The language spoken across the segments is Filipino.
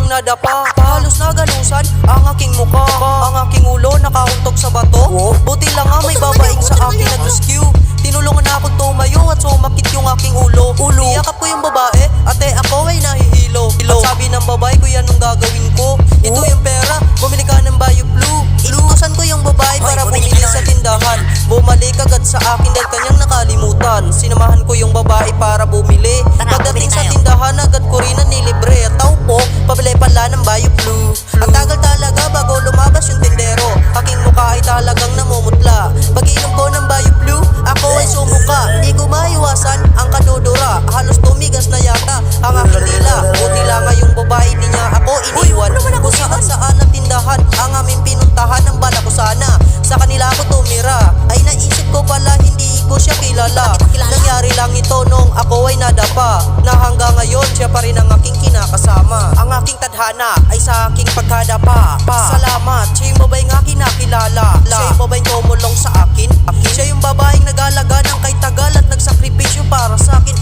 yung nadapa. Halos naganusan ang aking muka. Ang aking ulo nakahuntok sa bato. Buti lang nga may babaeng sa akin nag-rescue. Tinulungan na akong tumayo at sumakit yung aking ulo. Iyakap ko yung babae, ate ako ay nahihilo. At sabi ng babae, kuya anong gagawin ko? Ito yung pera, bumili ka ng Bio Blue. Inutusan ko yung babae para bumili sa tindahan. Bumalik agad sa akin dahil kanyang nakalimutan. Sinamahan ko yung babae para bumili. Pagdating sa tindahan, agad ko rin na nilibre. At tao po, pabili pala ng Bio Blue. Ang tagal talaga bago lumabas yung tindero. Aking mukha ay talagang namumutla. Pag-inom ko ng Bio Blue, ako ay sumuka. Di ko maiwasan ang kadudura. Halos tumigas na yata ang aking dila. Buti lang nga yung babae, di niya ako iniwan. Kung saan ang tindahan ang aming pinuntahan. Ang bala ko sana sa kanila ako tumira. Ay naisip ko pala hindi ko siya kilala. Nangyari lang ito nung ako ay nadapa. Na hanggang ngayon siya pa rin ang aking kinakasama. Ang aking tadhana ay sa aking pagkadapa. Salamat, siya yung babaeng aking nakilala. Siya yung babaeng tumulong sa akin. Siya yung babaeng nag-alaga ng kay tagal at nagsakripisyo para sa akin.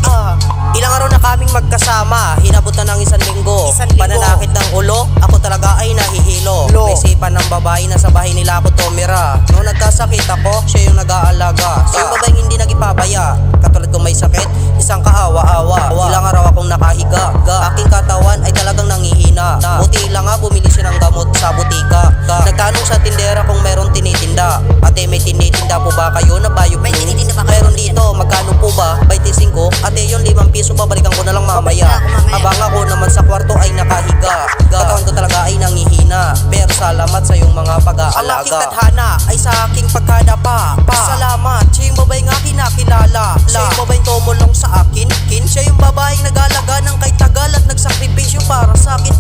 Ilang araw na kaming magkasama. Hinabutan ng isang linggo. Pananakit ng ulo, ako talaga ay nahihilo. Naisipan ng babae na sa bahay nila ako tumira. Noong nagkasakit ako, siya yung nag-aalaga. Siya yung babaeng hindi nagipabaya. Katulad kong may sakit, isang kaawa-awa. Ilang araw akong nakahiga. Aking katawan ay talagang nangihina. Buti lang nga bumili siya ng gamot sa butika. Nagtanong sa tindera kung meron tinitinda. Ate, may tinitinda po ba kayo na Bio Blue? Meron dito, magkano po ba? 25. Ate, yung 5 piso babalikan ko na lang mamaya. Habang ako naman sa kwarto ay nakahiga. Katawan ko talaga ay nangihina. Pero salamat sa iyong mga pag-aalaga. Ang aking tadhana ay sa aking pagkadapa. Salamat, siya yung babaeng aking nakilala. Siya yung babaeng tumulong sa akin. Siya yung babaeng nag-alaga ng kay tagal at nagsakripisyo para sa akin.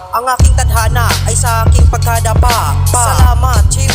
Ang aking tadhana ay sa aking pagkadapa. Salamat, siya